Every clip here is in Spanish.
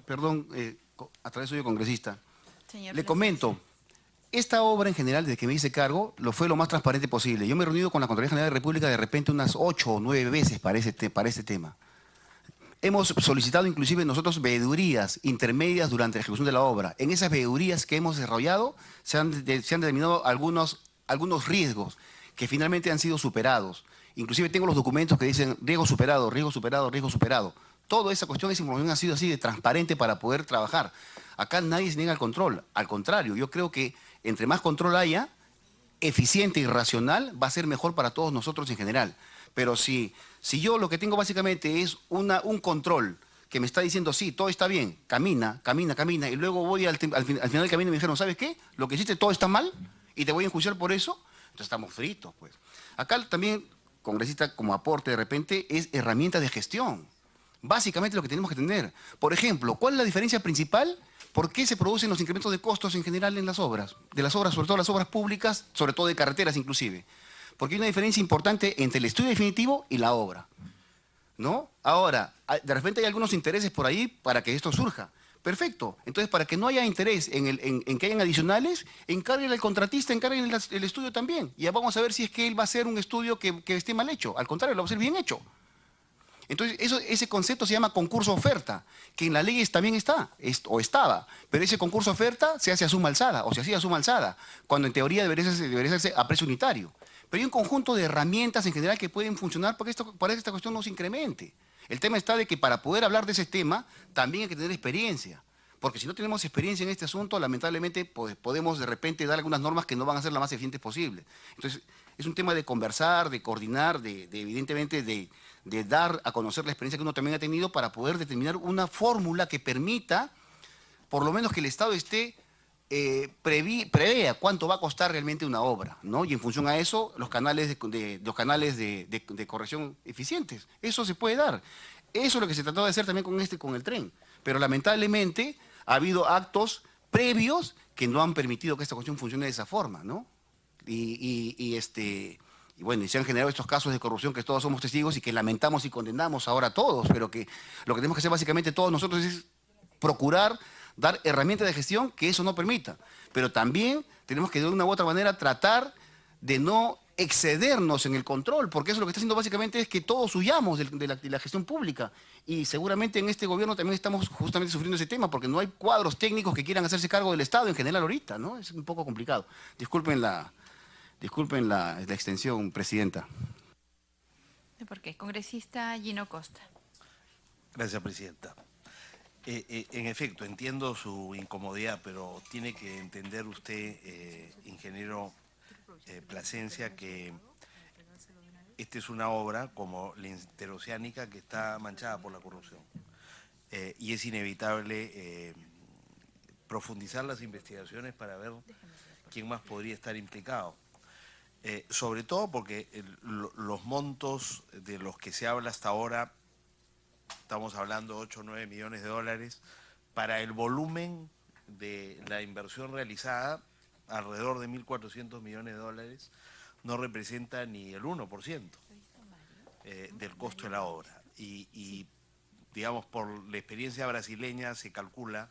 Perdón, a través suyo, congresista. Señor Le Plasencia. comento, esta obra en general, desde que me hice cargo, fue lo más transparente posible. Yo me he reunido con la Contraloría General de la República de repente unas 8 o 9 veces para este tema. Hemos solicitado inclusive nosotros veedurías intermedias durante la ejecución de la obra. En esas veedurías que hemos desarrollado se han determinado algunos riesgos que finalmente han sido superados. Inclusive tengo los documentos que dicen riesgo superado, riesgo superado, riesgo superado. Toda esa cuestión, esa información ha sido así de transparente para poder trabajar. Acá nadie se niega al control. Al contrario, yo creo que entre más control haya, eficiente y racional, va a ser mejor para todos nosotros en general. Pero si yo lo que tengo básicamente es un control que me está diciendo, sí, todo está bien, camina, camina, camina, y luego voy al final del camino y me dijeron, ¿sabes qué? Lo que hiciste todo está mal y te voy a enjuiciar por eso, entonces estamos fritos, pues. Acá también, congresista, como aporte de repente, es herramientas de gestión. Básicamente lo que tenemos que tener. Por ejemplo, ¿cuál es la diferencia principal? ¿Por qué se producen los incrementos de costos en general en las obras? De las obras, sobre todo las obras públicas, sobre todo de carreteras inclusive. Porque hay una diferencia importante entre el estudio definitivo y la obra, ¿no? Ahora, de repente hay algunos intereses por ahí para que esto surja. Perfecto. Entonces, para que no haya interés en que hayan adicionales, encárguenle al contratista, encárguenle el estudio también. Y ya vamos a ver si es que él va a hacer un estudio que esté mal hecho. Al contrario, lo va a hacer bien hecho. Entonces, ese concepto se llama concurso-oferta, que en las leyes también está, o estaba, pero ese concurso-oferta se hace a suma alzada, o se hacía a suma alzada, cuando en teoría debería hacerse a precio unitario. Pero hay un conjunto de herramientas en general que pueden funcionar para que esta cuestión no se incremente. El tema está de que para poder hablar de ese tema, también hay que tener experiencia. Porque si no tenemos experiencia en este asunto, lamentablemente pues, podemos de repente dar algunas normas que no van a ser las más eficientes posibles. Entonces, es un tema de conversar, de coordinar, evidentemente de dar a conocer la experiencia que uno también ha tenido para poder determinar una fórmula que permita, por lo menos que el Estado esté, prevea cuánto va a costar realmente una obra, ¿no? Y en función a eso, los canales de corrección eficientes. Eso se puede dar. Eso es lo que se trató de hacer también con el tren. Pero lamentablemente ha habido actos previos que no han permitido que esta cuestión funcione de esa forma, ¿no? Y bueno, y se han generado estos casos de corrupción que todos somos testigos y que lamentamos y condenamos ahora todos, pero que lo que tenemos que hacer básicamente todos nosotros es procurar dar herramientas de gestión que eso no permita. Pero también tenemos que de una u otra manera tratar de no excedernos en el control, porque eso lo que está haciendo básicamente es que todos huyamos de la gestión pública. Y seguramente en este gobierno también estamos justamente sufriendo ese tema, porque no hay cuadros técnicos que quieran hacerse cargo del Estado en general ahorita, ¿no? Es un poco complicado. Disculpen la extensión, presidenta. ¿Por qué? Congresista Gino Costa. Gracias, presidenta. En efecto, entiendo su incomodidad, pero tiene que entender usted, ingeniero Plasencia, que esta es una obra como la interoceánica que está manchada por la corrupción. Y es inevitable profundizar las investigaciones para ver quién más podría estar implicado. Sobre todo porque los montos de los que se habla hasta ahora, estamos hablando de 8 o 9 millones de dólares, para el volumen de la inversión realizada, alrededor de 1.400 millones de dólares, no representa ni el 1% del costo de la obra. Y, digamos, por la experiencia brasileña se calcula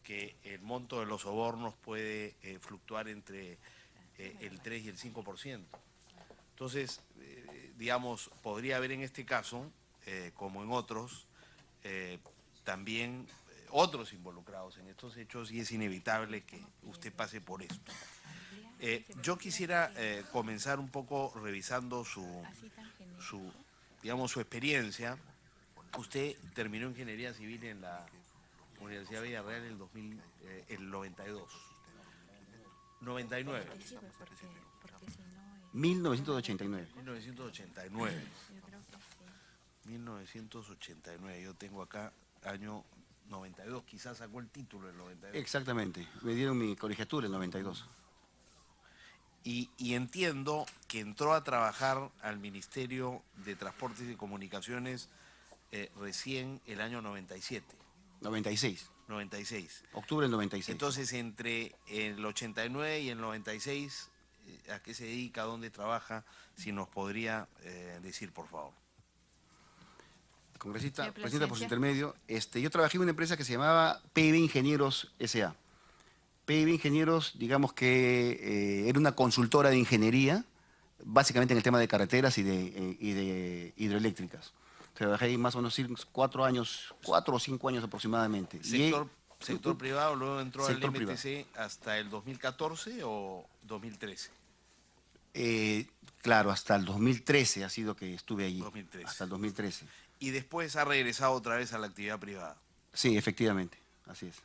que el monto de los sobornos puede fluctuar entre el 3 y el 5%. Entonces, digamos, podría haber en este caso, como en otros, también otros involucrados en estos hechos y es inevitable que usted pase por esto. Yo quisiera comenzar un poco revisando digamos, su experiencia. Usted terminó ingeniería civil en la Universidad de Villarreal en el 92. 99. 1989. 1989. 1989. Yo tengo acá año 92. Quizás sacó el título en 92. Exactamente. Me dieron mi colegiatura en 92. Y entiendo que entró a trabajar al Ministerio de Transportes y Comunicaciones recién el año 97. 96. 96. Octubre del 96. Entonces, entre el 89 y el 96, ¿a qué se dedica? ¿Dónde trabaja? Si nos podría decir, por favor. Congresista, Señor presidenta, por su Plasencia. intermedio, yo trabajé en una empresa que se llamaba PIB Ingenieros S.A. PIB Ingenieros, digamos que era una consultora de ingeniería, básicamente en el tema de carreteras y de hidroeléctricas. Trabajé ahí más o menos 4 años, 4 o 5 años aproximadamente. Sector privado, luego entró al Sector privado. MTC hasta el 2014 o 2013. Claro, hasta el 2013 ha sido que estuve allí. 2013. Hasta el 2013. Y después ha regresado otra vez a la actividad privada. Sí, efectivamente, así es.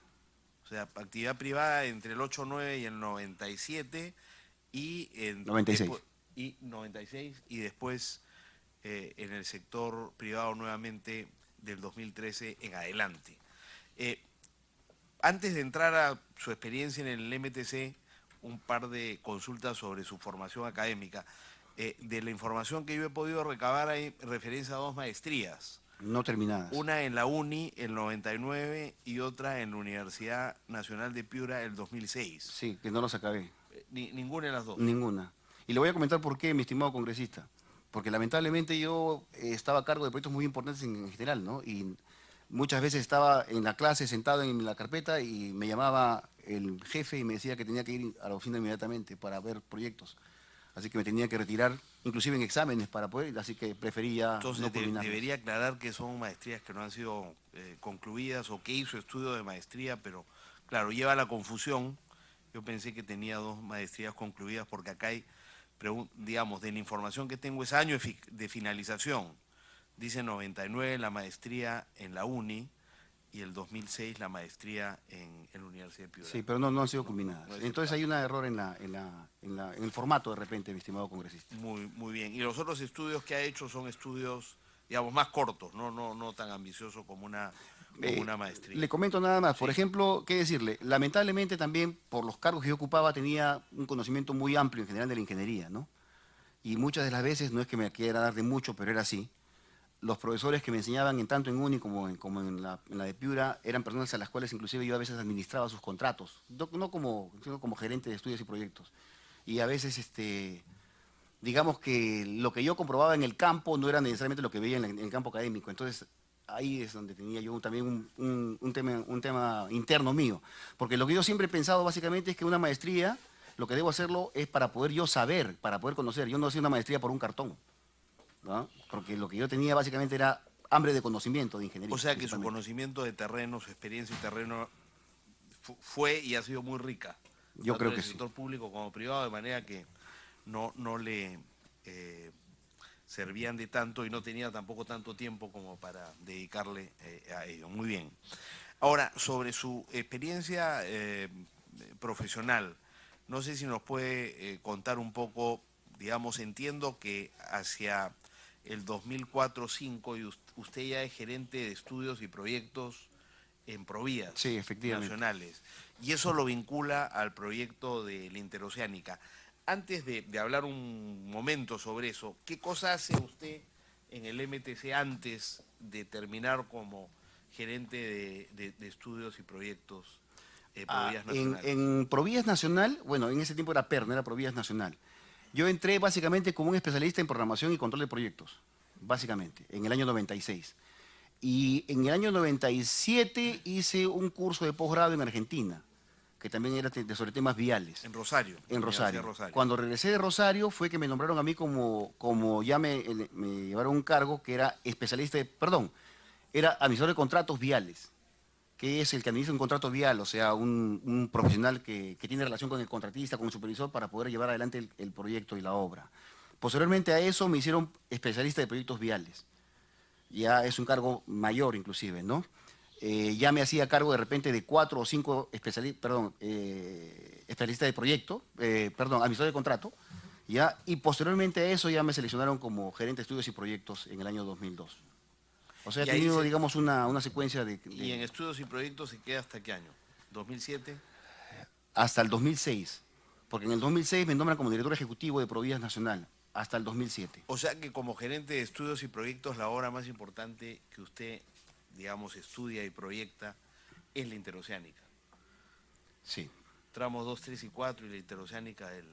O sea, actividad privada entre el 89 y el 97 y 96. Y 96 y después en el sector privado nuevamente del 2013 en adelante. Antes de entrar a su experiencia en el MTC, un par de consultas sobre su formación académica. De la información que yo he podido recabar hay referencia a 2 maestrías. No terminadas. Una en la UNI el 99 y otra en la Universidad Nacional de Piura el 2006. Sí, que no los acabé. Ninguna de las dos. Ninguna. Y le voy a comentar por qué, mi estimado congresista. Porque lamentablemente yo estaba a cargo de proyectos muy importantes en general, ¿no? Y muchas veces estaba en la clase sentado en la carpeta y me llamaba el jefe y me decía que tenía que ir a la oficina inmediatamente para ver proyectos. Así que me tenía que retirar, inclusive en exámenes para poder ir, así que prefería Entonces no culminarlos. debería aclarar que son maestrías que no han sido concluidas o que hizo estudio de maestría, pero claro, lleva a la confusión. Yo pensé que tenía 2 maestrías concluidas porque acá hay, digamos, de la información que tengo es año de finalización. Dice 99 la maestría en la UNI y el 2006 la maestría en la Universidad de Piura. Sí, pero no han sido culminadas. No es Entonces el hay un error en el formato de repente, mi estimado congresista. muy bien. Y los otros estudios que ha hecho son estudios, digamos, más cortos, no tan ambiciosos como una maestría. Le comento nada más. Sí. Por ejemplo, ¿qué decirle? Lamentablemente también, por los cargos que yo ocupaba, tenía un conocimiento muy amplio en general de la ingeniería, ¿no? Y muchas de las veces, no es que me quiera dar de mucho, pero era así. Los profesores que me enseñaban tanto en UNI como en la de Piura eran personas a las cuales inclusive yo a veces administraba sus contratos, sino como gerente de estudios y proyectos. Y a veces, digamos que lo que yo comprobaba en el campo no era necesariamente lo que veía en el campo académico. Entonces, ahí es donde tenía yo también un tema interno mío. Porque lo que yo siempre he pensado básicamente es que una maestría, lo que debo hacerlo es para poder yo saber, para poder conocer. Yo no hacía una maestría por un cartón, ¿no? Porque lo que yo tenía básicamente era hambre de conocimiento de ingeniería. O sea que su principalmente. conocimiento de terreno, su experiencia en terreno fue y ha sido muy rica. Yo tanto creo en que el sí. sector público como privado, de manera que no le servían de tanto y no tenía tampoco tanto tiempo como para dedicarle a ello. Muy bien. Ahora, sobre su experiencia profesional, no sé si nos puede contar un poco, digamos, entiendo que hacia el 2004-05 y usted ya es gerente de estudios y proyectos en Provías Sí, efectivamente. nacionales, y eso lo vincula al proyecto de la Interoceánica. Antes de hablar un momento sobre eso, ¿qué cosa hace usted en el MTC antes de terminar como gerente de estudios y proyectos Provías Nacionales? En Provías Nacional, bueno, en ese tiempo era PER, no era Provías Nacional. Yo entré básicamente como un especialista en programación y control de proyectos, básicamente, en el año 96. Y en el año 97 hice un curso de posgrado en Argentina, que también era sobre temas viales. En Rosario. En Universidad Rosario. Cuando regresé de Rosario fue que me nombraron a mí como ya me llevaron un cargo que era especialista era administrador de contratos viales, que es el que administra un contrato vial, o sea, un profesional que tiene relación con el contratista, con el supervisor para poder llevar adelante el proyecto y la obra. Posteriormente a eso me hicieron especialista de proyectos viales. Ya es un cargo mayor inclusive, ¿no? Ya me hacía cargo de repente de 4 o 5 especialistas de proyecto, administrador de contrato, ¿ya? Y posteriormente a eso ya me seleccionaron como gerente de estudios y proyectos en el año 2002. O sea, he tenido, digamos, una secuencia de... ¿Y en estudios y proyectos se queda hasta qué año? ¿2007? Hasta el 2006, porque en el 2006 me nombran como director ejecutivo de Provías Nacional, hasta el 2007. O sea que como gerente de estudios y proyectos, la obra más importante que usted, digamos, estudia y proyecta es la Interoceánica. Sí. tramos 2, 3 y 4 y la interoceánica del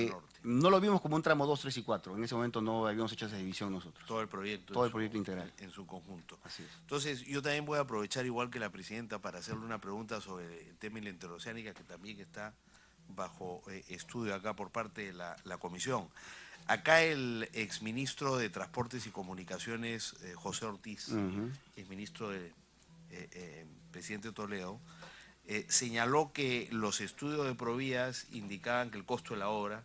norte. No lo vimos como un tramo 2, 3 y 4. En ese momento no habíamos hecho esa división nosotros. Todo el proyecto. Todo el proyecto integral. En su conjunto. Así es. Entonces, yo también voy a aprovechar, igual que la presidenta, para hacerle una pregunta sobre el tema de la interoceánica, que también está bajo estudio acá por parte de la comisión. Acá el exministro de Transportes y Comunicaciones, José Ortiz, exministro del presidente Toledo, señaló que los estudios de Provías indicaban que el costo de la obra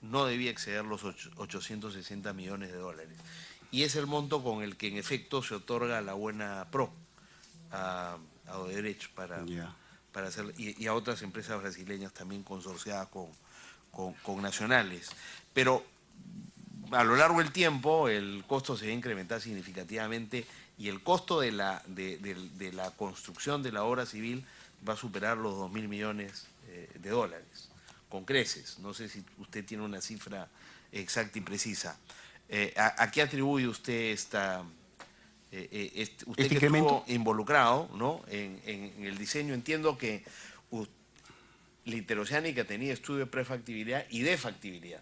no debía exceder los 860 millones de dólares. Y es el monto con el que en efecto se otorga la buena pro a Odebrecht para hacer, y a otras empresas brasileñas también consorciadas con nacionales. Pero a lo largo del tiempo el costo se va a incrementar significativamente y el costo de la construcción de la obra civil va a superar los 2.000 millones de dólares, con creces. No sé si usted tiene una cifra exacta y precisa. ¿A qué atribuye usted usted que incremento? Estuvo involucrado, ¿no?, en el diseño? Entiendo que la interoceánica tenía estudio de prefactibilidad y de factibilidad.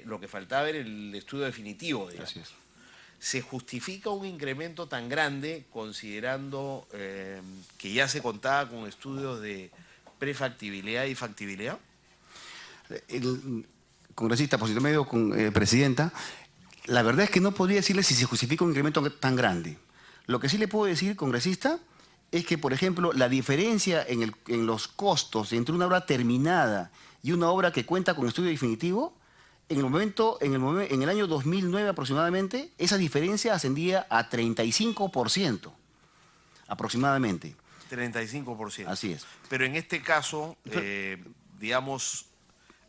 Lo que faltaba era el estudio definitivo, digamos. Así es. ¿Se justifica un incremento tan grande considerando que ya se contaba con estudios de prefactibilidad y factibilidad? El congresista, por si medio con presidenta, la verdad es que no podría decirle si se justifica un incremento tan grande. Lo que sí le puedo decir, congresista, es que, por ejemplo, la diferencia en los costos entre una obra terminada y una obra que cuenta con estudio definitivo, en el año 2009 aproximadamente, esa diferencia ascendía a 35%, aproximadamente. 35%. Así es. Pero en este caso, digamos,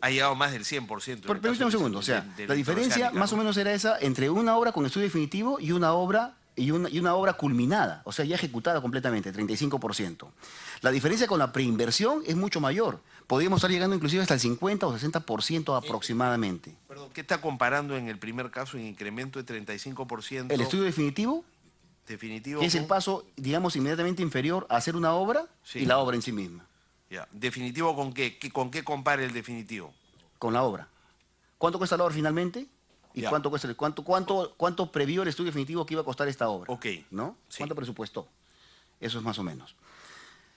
ha llegado más del 100%. Permítame un segundo, o sea, la diferencia más o menos era esa entre una obra con estudio definitivo y una obra culminada, o sea, ya ejecutada completamente, 35%. La diferencia con la preinversión es mucho mayor. Podríamos estar llegando inclusive hasta el 50 o 60% aproximadamente. Perdón, ¿qué está comparando en el primer caso en incremento de 35%? El estudio definitivo, que es el paso, digamos, inmediatamente inferior a hacer una obra y la obra en sí misma. Ya. ¿Definitivo con qué? ¿Con qué compara el definitivo? Con la obra. ¿Cuánto cuesta la obra finalmente? ¿Y cuánto previó el estudio definitivo que iba a costar esta obra? Ok. ¿No? Sí. ¿Cuánto presupuestó? Eso es más o menos.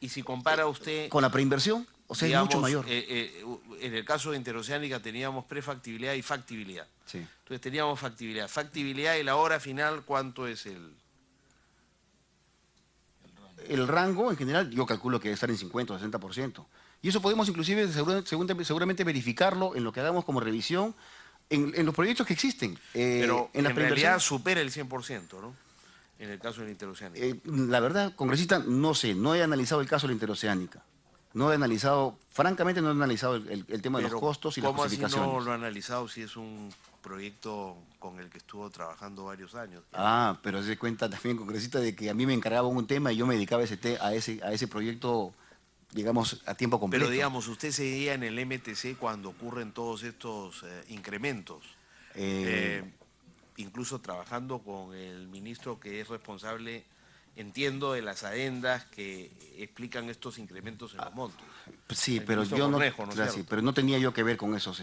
Y si compara usted... Con la preinversión, o sea, digamos, es mucho mayor. En el caso de interoceánica teníamos prefactibilidad y factibilidad. Sí. Entonces teníamos factibilidad. Factibilidad y la hora final, ¿cuánto es el...? El rango, en general, yo calculo que debe estar en 50 o 60%. Y eso podemos inclusive seguramente verificarlo en lo que hagamos como revisión en los proyectos que existen. Pero en realidad supera el 100%, ¿no? En el caso de la interoceánica. La verdad, congresista, no sé, no he analizado el caso de la interoceánica. No he analizado, francamente no he analizado el tema de los costos y las justificaciones. ¿Cómo así no lo ha analizado si es un proyecto con el que estuvo trabajando varios años? Pero se cuenta también, congresista, de que a mí me encargaban un tema y yo me dedicaba a ese proyecto, digamos, a tiempo completo. Pero digamos, usted seguía en el MTC cuando ocurren todos estos incrementos. Incluso trabajando con el ministro que es responsable, entiendo, de las adendas que explican estos incrementos en los montos. Sí, pero yo Cornejo, pero no tenía yo que ver con esos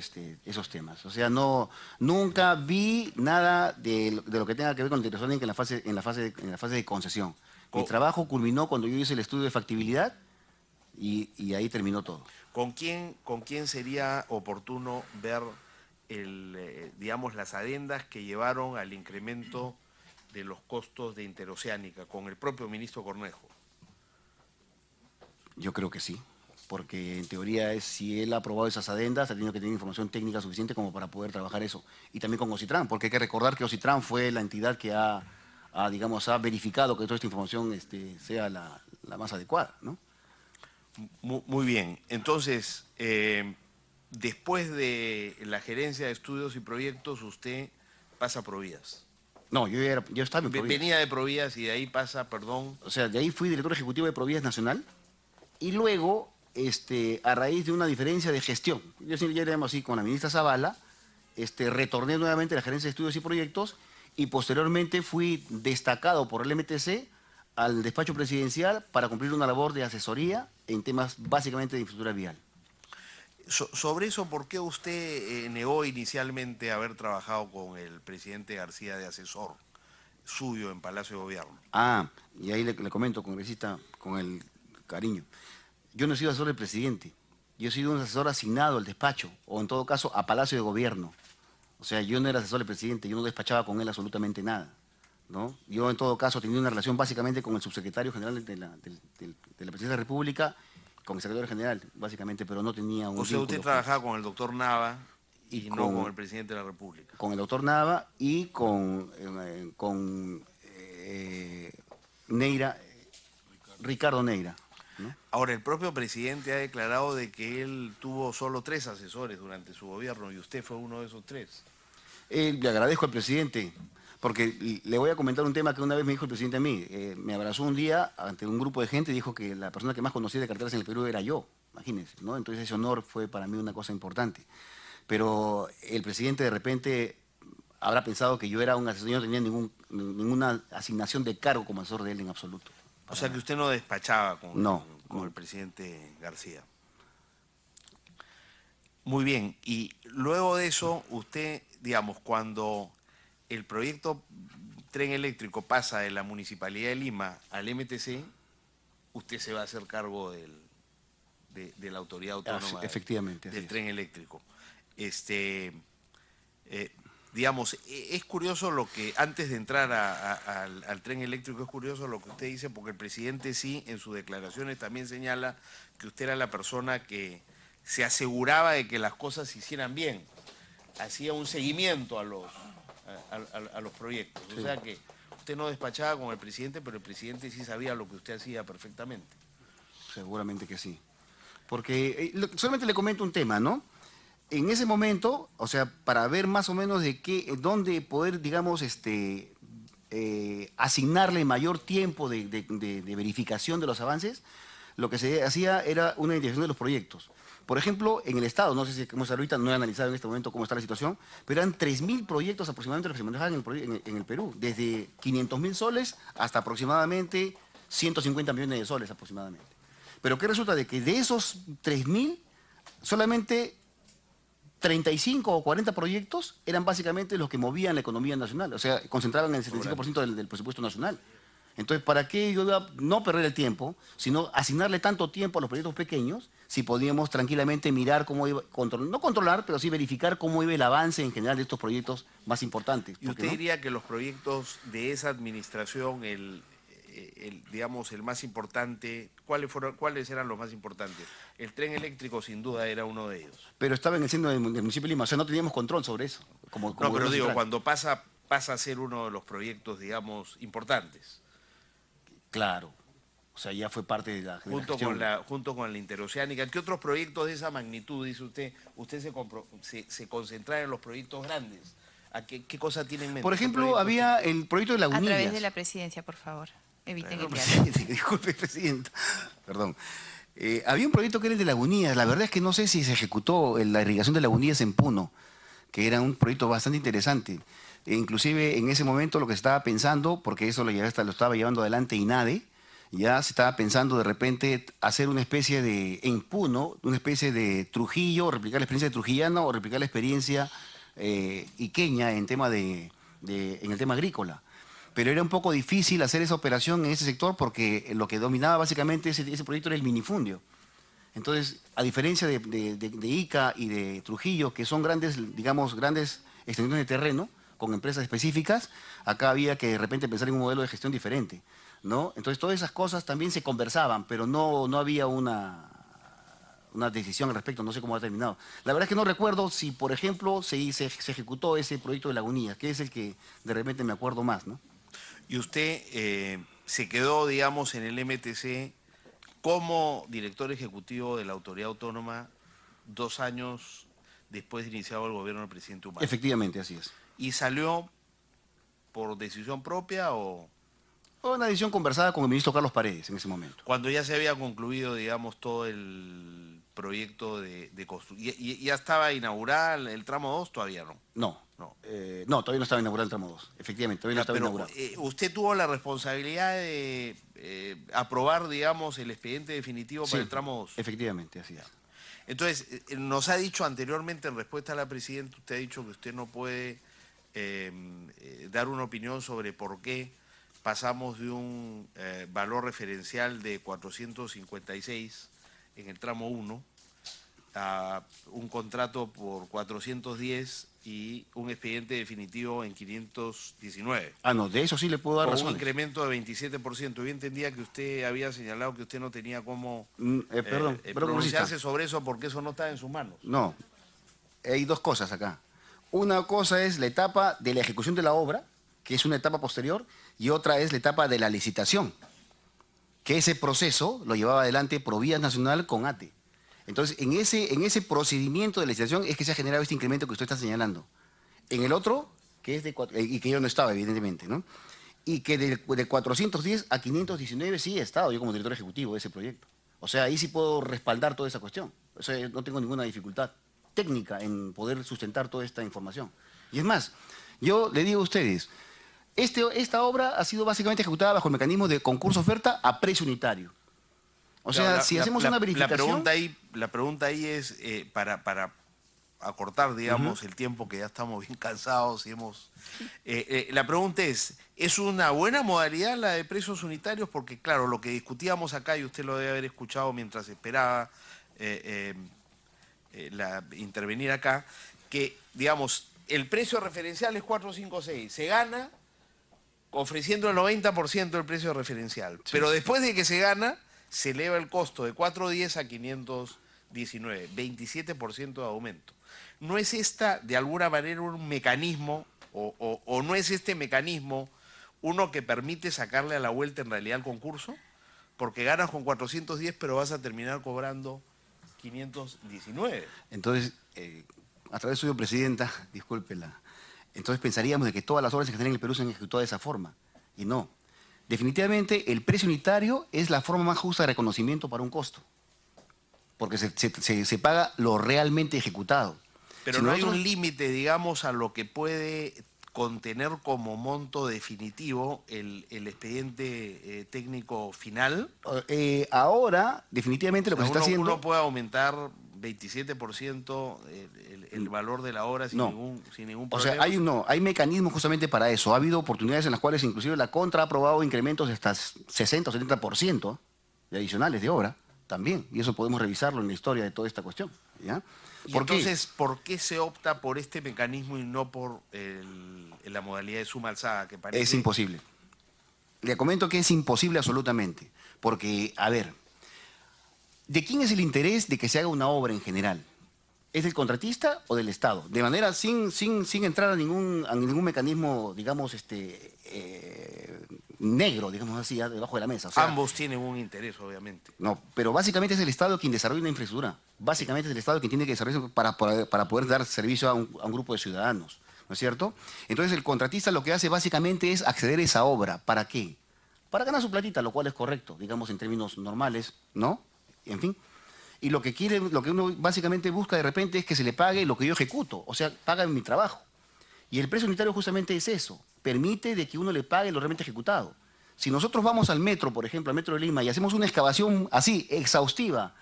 temas. O sea, nunca vi nada de lo que tenga que ver con la interoceánica en la fase de concesión. Mi trabajo culminó cuando yo hice el estudio de factibilidad y ahí terminó todo. ¿Con quién sería oportuno ver digamos, las adendas que llevaron al incremento de los costos de interoceánica? ¿Con el propio ministro Cornejo? Yo creo que sí, porque en teoría si él ha aprobado esas adendas, ha tenido que tener información técnica suficiente como para poder trabajar eso. Y también con Ocitran, porque hay que recordar que Ocitran fue la entidad que ha verificado que toda esta información sea la más adecuada, ¿no? Muy bien. Entonces, después de la gerencia de estudios y proyectos, usted pasa a Provías. No, yo estaba en Provías. Venía de Provías y de ahí pasa, perdón. O sea, de ahí fui director ejecutivo de Provías Nacional y luego, a raíz de una diferencia de gestión, ya éramos así con la ministra Zavala, retorné nuevamente a la gerencia de estudios y proyectos y posteriormente fui destacado por el MTC al despacho presidencial para cumplir una labor de asesoría en temas básicamente de infraestructura vial. Sobre eso, ¿por qué usted negó inicialmente haber trabajado con el presidente García de asesor suyo en Palacio de Gobierno? Ah, y ahí le comento, congresista, con el cariño. Yo no he sido asesor del presidente, yo he sido un asesor asignado al despacho, o en todo caso a Palacio de Gobierno. O sea, yo no era asesor del presidente, yo no despachaba con él absolutamente nada, ¿no? Yo en todo caso tenía una relación básicamente con el subsecretario general de la Presidencia de la República, con el secretario general, básicamente, pero no tenía un O sea, usted vínculo trabajaba con el doctor Nava y no con- con el presidente de la República. con el doctor Nava y con Neira, Ricardo Neira, ¿no? Ahora, el propio presidente ha declarado de que él tuvo solo 3 asesores durante su gobierno y usted fue uno de esos 3. Le agradezco al presidente, porque le voy a comentar un tema que una vez me dijo el presidente a mí. Me abrazó un día ante un grupo de gente y dijo que la persona que más conocía de carteras en el Perú era yo, imagínense, ¿no? Entonces ese honor fue para mí una cosa importante. Pero el presidente de repente habrá pensado que yo era un asesor, yo no tenía ninguna asignación de cargo como asesor de él en absoluto. O sea, que usted no despachaba con No. el presidente García. Muy bien, y luego de eso, usted, digamos, cuando el proyecto tren eléctrico pasa de la Municipalidad de Lima al MTC, usted se va a hacer cargo de la Autoridad Autónoma Efectivamente, así del es. tren eléctrico. Digamos, es curioso lo que, antes de entrar al tren eléctrico, es curioso lo que usted dice, porque el presidente sí, en sus declaraciones también señala que usted era la persona que se aseguraba de que las cosas se hicieran bien, hacía un seguimiento a los proyectos. O sea que usted no despachaba con el presidente, pero el presidente sí sabía lo que usted hacía perfectamente. Seguramente que sí. Porque solamente le comento un tema, ¿no? En ese momento, o sea, para ver más o menos dónde poder, digamos, asignarle mayor tiempo de verificación de los avances, lo que se hacía era una identificación de los proyectos. Por ejemplo, en el Estado, no sé si como ahorita, no he analizado en este momento cómo está la situación, pero eran 3.000 proyectos aproximadamente los que se manejaban en el Perú, desde 500.000 soles hasta aproximadamente 150 millones de soles aproximadamente. Pero ¿qué resulta? De que de esos 3.000, solamente 35 o 40 proyectos eran básicamente los que movían la economía nacional, o sea, concentraban el 75% del presupuesto nacional. Entonces, ¿para qué yo iba a no perder el tiempo, sino asignarle tanto tiempo a los proyectos pequeños, si podíamos tranquilamente mirar cómo iba, no controlar, pero sí verificar cómo iba el avance en general de estos proyectos más importantes? ¿Y usted diría que los proyectos de esa administración, digamos, el más importante, cuáles eran los más importantes? El tren eléctrico sin duda era uno de ellos. Pero estaba en el seno del municipio de Lima, o sea, no teníamos control sobre eso. No, pero digo, cuando pasa a ser uno de los proyectos, digamos, importantes. Claro, o sea, ya fue parte de la Junto con la interoceánica. ¿Qué otros proyectos de esa magnitud, dice usted, se concentra en los proyectos grandes? ¿A qué cosa tiene en mente? Por ejemplo, había el proyecto de A Lagunillas. través de la presidencia, por favor. Eviten el diálogo. Presidente, disculpe, presidenta. Perdón. Había un proyecto que era el de Lagunillas. La verdad es que no sé si se ejecutó la irrigación de Lagunillas en Puno, que era un proyecto bastante interesante. Inclusive en ese momento lo que se estaba pensando, porque eso lo estaba llevando adelante INADE, ya se estaba pensando de repente hacer una especie en Puno, una especie de Trujillo, replicar la experiencia de trujillana o replicar la experiencia iqueña en el tema agrícola. Pero era un poco difícil hacer esa operación en ese sector porque lo que dominaba básicamente ese proyecto era el minifundio. Entonces, a diferencia de Ica y de Trujillo, que son grandes, digamos, grandes extensiones de terreno con empresas específicas, acá había que de repente pensar en un modelo de gestión diferente, ¿no? Entonces, todas esas cosas también se conversaban, pero no había una decisión al respecto, no sé cómo ha terminado. La verdad es que no recuerdo si, por ejemplo, se ejecutó ese proyecto de Lagunillas, que es el que de repente me acuerdo más, ¿no? Y usted se quedó, digamos, en el MTC como director ejecutivo de la Autoridad Autónoma 2 años después de iniciado el gobierno del presidente Humala. Efectivamente, así es. ¿Y salió por decisión propia o...? Fue una decisión conversada con el ministro Carlos Paredes en ese momento. Cuando ya se había concluido, digamos, todo el proyecto de construcción. ¿Y ya estaba inaugurada el tramo 2? Todavía no. No, No. no, todavía no estaba inaugurado el tramo 2. Efectivamente, todavía no estaba Pero inaugurado. usted tuvo la responsabilidad de aprobar, digamos, el expediente definitivo Sí, para el tramo 2. efectivamente, así es. Entonces, nos ha dicho anteriormente, en respuesta a la presidenta, usted ha dicho que usted no puede dar una opinión sobre por qué pasamos de un valor referencial de 456 en el tramo 1 a un contrato por 410 y un expediente definitivo en 519. Ah, no, de eso sí le puedo dar Con un razones. incremento de 27%. Yo entendía que usted había señalado que usted no tenía cómo Perdón, pronunciarse sobre eso porque eso no está en sus manos. No, hay dos cosas acá. Una cosa es la etapa de la ejecución de la obra, que es una etapa posterior, y otra es la etapa de la licitación, que ese proceso lo llevaba adelante Provías Nacional con ATE. Entonces, en ese procedimiento de licitación es que se ha generado este incremento que usted está señalando. En el otro, que es y que yo no estaba, evidentemente, ¿no? Y que de 410 a 519 sí he estado yo como director ejecutivo de ese proyecto. O sea, ahí sí puedo respaldar toda esa cuestión. O sea, no tengo ninguna dificultad técnica en poder sustentar toda esta información. Y es más, yo le digo a ustedes, esta obra ha sido básicamente ejecutada bajo el mecanismo de concurso-oferta a precio unitario. O sea, si hacemos una verificación... La pregunta ahí es, para acortar, digamos, el tiempo que ya estamos bien cansados y hemos... la pregunta ¿es una buena modalidad la de precios unitarios? Porque, claro, lo que discutíamos acá, y usted lo debe haber escuchado mientras esperaba intervenir acá, que, digamos, el precio referencial es 456, se gana ofreciendo el 90% del precio referencial, pero después de que se gana, se eleva el costo de 410 a 519, 27% de aumento. ¿No es esta, de alguna manera, un mecanismo, o no es este mecanismo uno que permite sacarle a la vuelta en realidad al concurso? Porque ganas con 410, pero vas a terminar cobrando 519. Entonces, a través suyo, Presidenta, discúlpela, entonces pensaríamos de que todas las obras en general en el Perú se han ejecutado de esa forma, y no. Definitivamente, el precio unitario es la forma más justa de reconocimiento para un costo, porque se paga lo realmente ejecutado. Pero Si no nosotros- hay un límite, digamos, a lo que puede contener como monto definitivo el expediente técnico final. Ahora, definitivamente lo que O se sea, está haciendo... uno puede aumentar 27% el valor de la obra sin No. ningún O problema. sea, hay mecanismos justamente para eso. Ha habido oportunidades en las cuales inclusive la Contra ha aprobado incrementos de hasta 60 o 70% de adicionales de obra también. Y eso podemos revisarlo en la historia de toda esta cuestión. ¿Ya? Y ¿Por qué? entonces, ¿por qué se opta por este mecanismo y no por la modalidad de suma alzada que parece? Es imposible. Le comento que es imposible absolutamente. Porque, a ver, ¿de quién es el interés de que se haga una obra en general? ¿Es del contratista o del Estado? De manera sin entrar a ningún mecanismo, digamos, negro, digamos así, debajo de la mesa. O sea, Ambos tienen un interés, obviamente. no, pero básicamente es el Estado quien desarrolla una infraestructura. Básicamente es el Estado quien tiene que desarrollar para poder dar servicio a un grupo de ciudadanos, ¿no es cierto? Entonces el contratista lo que hace básicamente es acceder a esa obra. ¿Para qué? Para ganar su platita, lo cual es correcto, digamos en términos normales, ¿no? En fin. Y lo que uno básicamente busca de repente es que se le pague lo que yo ejecuto, o sea, paga mi trabajo. Y el precio unitario justamente es eso, permite de que uno le pague lo realmente ejecutado. Si nosotros vamos al metro, por ejemplo, al metro de Lima, y hacemos una excavación así, exhaustiva,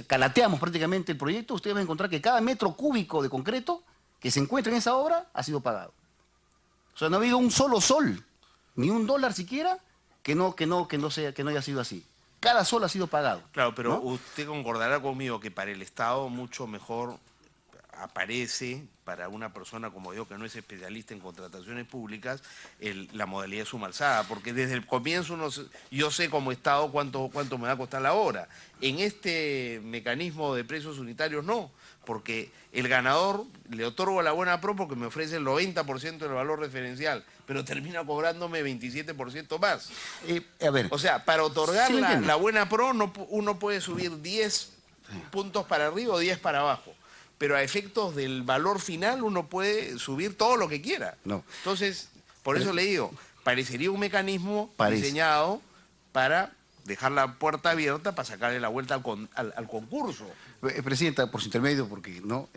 calateamos prácticamente el proyecto, ustedes van a encontrar que cada metro cúbico de concreto que se encuentra en esa obra ha sido pagado. O sea, no ha habido un solo sol, ni un dólar siquiera, que no haya sido así. Cada sol ha sido pagado. Claro, pero ¿no? usted concordará conmigo que para el Estado mucho mejor aparece, para una persona como yo que no es especialista en contrataciones públicas, la modalidad de suma alzada, porque desde el comienzo yo sé como Estado cuánto me va a costar la hora. En este mecanismo de precios unitarios no, porque el ganador le otorgo la buena pro porque me ofrece el 90% del valor referencial, pero termina cobrándome 27% más. A ver, O sea, para otorgar sí lo entiendo. la buena pro uno puede subir 10 puntos para arriba o 10 para abajo. Pero a efectos del valor final uno puede subir todo lo que quiera. No. Entonces, por eso le digo, parecería un mecanismo Parece. diseñado para dejar la puerta abierta para sacarle la vuelta al concurso. Presidenta, por su intermedio, porque no,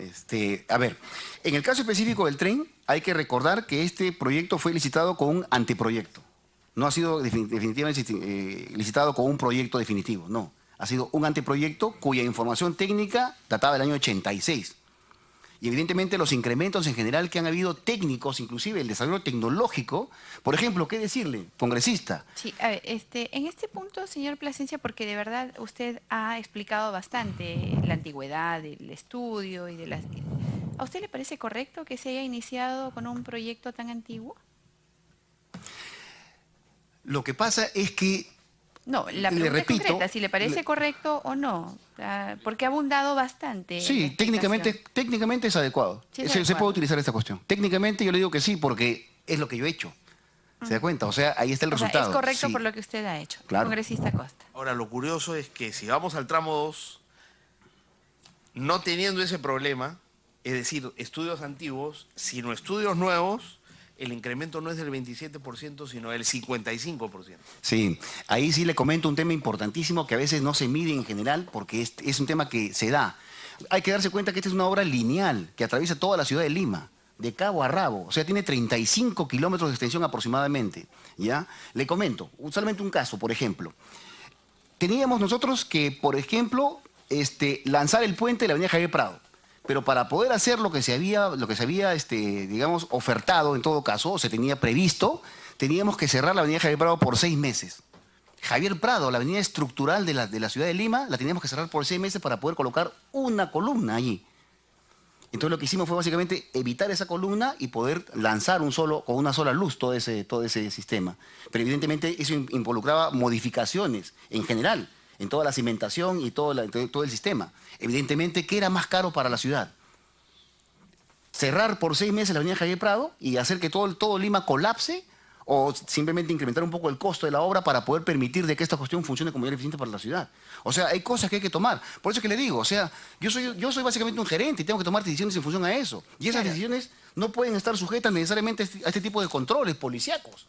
a ver, en el caso específico del tren, hay que recordar que este proyecto fue licitado con un anteproyecto. No ha sido definitivamente licitado con un proyecto definitivo, no. Ha sido un anteproyecto cuya información técnica databa del año 86. Y evidentemente los incrementos en general que han habido técnicos, inclusive el desarrollo tecnológico, por ejemplo, ¿qué decirle, congresista? Sí, a ver, en este punto, señor Plasencia, porque de verdad usted ha explicado bastante la antigüedad del estudio y de las... ¿A usted le parece correcto que se haya iniciado con un proyecto tan antiguo? Lo que pasa es que... No, la pregunta es concreta, si le parece correcto o no, porque ha abundado bastante. Sí, técnicamente es adecuado. Sí, es se adecuado. puede utilizar esta cuestión. Técnicamente yo le digo que sí, porque es lo que yo he hecho. ¿Se da cuenta? O sea, ahí está el resultado. Es correcto Sí. por lo que usted ha hecho. Claro. Congresista Costa. Ahora, lo curioso es que si vamos al tramo 2, no teniendo ese problema, es decir, estudios antiguos, sino estudios nuevos, el incremento no es del 27%, sino del 55%. Sí, ahí sí le comento un tema importantísimo que a veces no se mide en general porque es un tema que se da. Hay que darse cuenta que esta es una obra lineal que atraviesa toda la ciudad de Lima, de cabo a rabo, o sea, tiene 35 kilómetros de extensión aproximadamente, ¿ya? Le comento, solamente un caso, por ejemplo. Teníamos nosotros que, por ejemplo, lanzar el puente de la avenida Javier Prado. Pero para poder hacer lo que se había digamos, ofertado, en todo caso, se tenía previsto, teníamos que cerrar la avenida Javier Prado por 6 meses. Javier Prado, la avenida estructural de la ciudad de Lima, la teníamos que cerrar por 6 meses para poder colocar una columna allí. Entonces lo que hicimos fue básicamente evitar esa columna y poder lanzar con una sola luz todo ese sistema. Pero evidentemente eso involucraba modificaciones en general, en toda la cimentación y todo el sistema. Evidentemente, ¿qué era más caro para la ciudad? ¿Cerrar por 6 meses la avenida Javier Prado y hacer que todo Lima colapse? ¿O simplemente incrementar un poco el costo de la obra para poder permitir de que esta cuestión funcione como mayor eficiente para la ciudad? O sea, hay cosas que hay que tomar. Por eso es que le digo, o sea, yo soy básicamente un gerente y tengo que tomar decisiones en función a eso. Y esas decisiones no pueden estar sujetas necesariamente a este tipo de controles policíacos.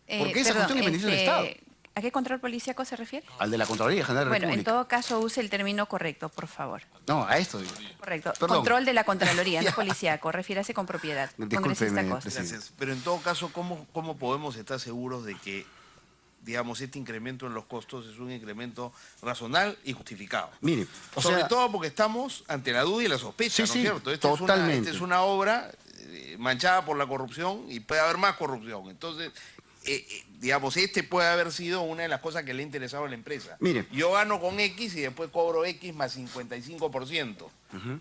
Porque esa cuestión es beneficio del Estado. ¿A qué control policíaco se refiere? Al de la Contraloría General de la Bueno, República. en todo caso use el término correcto, por favor. No, a esto digo. Correcto. Perdón. Control de la Contraloría, Ya. no policíaco. Refiérase con propiedad. Discúlpeme, Congresista Costa. presidente. Gracias. Pero en todo caso, ¿cómo podemos estar seguros de que, digamos, este incremento en los costos es un incremento razonable y justificado? Mire, Sobre todo porque estamos ante la duda y la sospecha, Sí, ¿no sí, es cierto? totalmente. Esta es una obra manchada por la corrupción y puede haber más corrupción. Entonces, digamos, puede haber sido una de las cosas que le ha interesado a la empresa. Mire. Yo gano con X y después cobro X más 55%.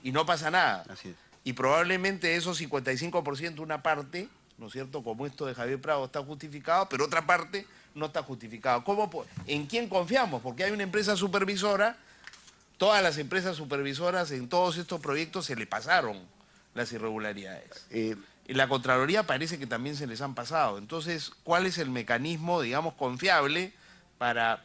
Y no pasa nada. Así es. Y probablemente esos 55%, una parte, ¿no es cierto?, como esto de Javier Prado está justificado, pero otra parte no está justificado. ¿En quién confiamos? Porque hay una empresa supervisora, todas las empresas supervisoras en todos estos proyectos se le pasaron las irregularidades. Y la Contraloría parece que también se les han pasado. Entonces, ¿cuál es el mecanismo, digamos, confiable para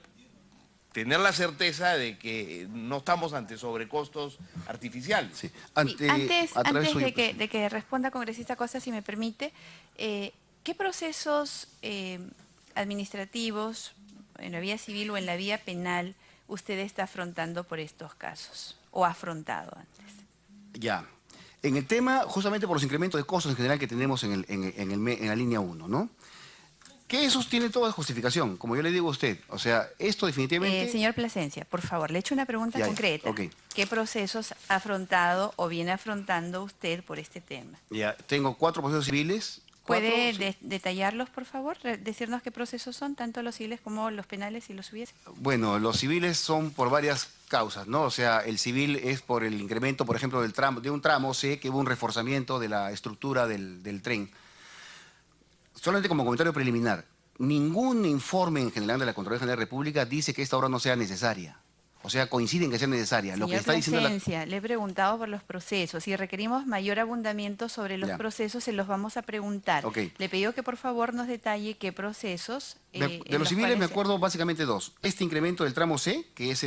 tener la certeza de que no estamos ante sobrecostos artificiales? Sí. Antes suyo, de que responda congresista Costa, si me permite, ¿qué procesos administrativos en la vía civil o en la vía penal usted está afrontando por estos casos? ¿O ha afrontado antes? Ya. En el tema, justamente por los incrementos de costos en general que tenemos en la línea 1, ¿no? Que eso tiene toda justificación, como yo le digo a usted. O sea, esto definitivamente... Señor Plasencia, por favor, le echo una pregunta Ya, concreta. ok. ¿Qué procesos ha afrontado o viene afrontando usted por este tema? Ya, tengo 4 procesos civiles. ¿Puede detallarlos, por favor? Decirnos qué procesos son, tanto los civiles como los penales, si los hubiese. Bueno, los civiles son por varias causas, ¿no? O sea, el civil es por el incremento, por ejemplo, de un tramo C, que hubo un reforzamiento de la estructura del tren. Solamente como comentario preliminar, ningún informe en general de la Contraloría General de la República dice que esta obra no sea necesaria. O sea, coinciden que sea necesaria. Lo que está diciendo le he preguntado por los procesos. Si requerimos mayor abundamiento sobre los procesos, se los vamos a preguntar. Ok. Le pido que por favor nos detalle qué procesos. De los civiles me acuerdo básicamente 2. Este incremento del tramo C, que es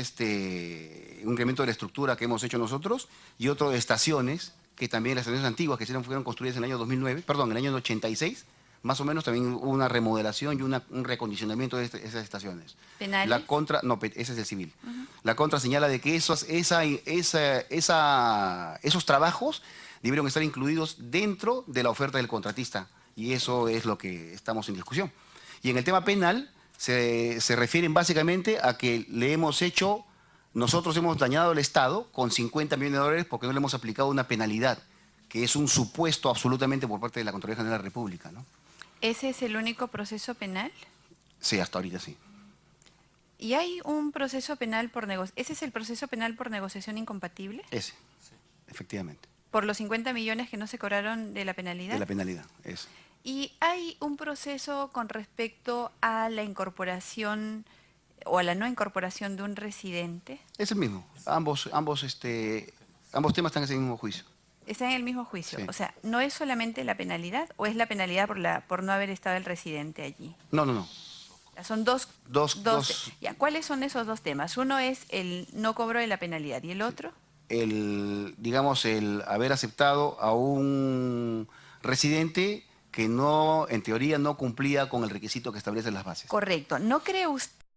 un incremento de la estructura que hemos hecho nosotros, y otro de estaciones, que también las estaciones antiguas que fueron construidas en el año 2009, perdón, en el año 86, más o menos también hubo una remodelación y un reacondicionamiento de esas estaciones. ¿Penales? La contra, no, ese es el civil. La contra señala de que esos trabajos debieron estar incluidos dentro de la oferta del contratista, y eso es lo que estamos en discusión. Y en el tema penal se refieren básicamente a que nosotros hemos dañado al Estado con 50 millones de dólares porque no le hemos aplicado una penalidad, que es un supuesto absolutamente por parte de la Contraloría General de la República, ¿no? ¿Ese es el único proceso penal? Sí, hasta ahorita sí. ¿Y hay un proceso penal por negociación? ¿Ese es el proceso penal por negociación incompatible? Ese, efectivamente. ¿Por los 50 millones que no se cobraron de la penalidad? De la penalidad, ese. ¿Y hay un proceso con respecto a la incorporación o a la no incorporación de un residente? Es el mismo. Ambos temas están en ese mismo juicio. Está en el mismo juicio. Sí. O sea, ¿no es solamente la penalidad o es la penalidad por no haber estado el residente allí? No, no, no. Son dos. Dos. Ya, ¿cuáles son esos dos temas? Uno es el no cobro de la penalidad y el otro. El haber aceptado a un residente que no, en teoría, no cumplía con el requisito que establecen las bases. Correcto. ¿No cree usted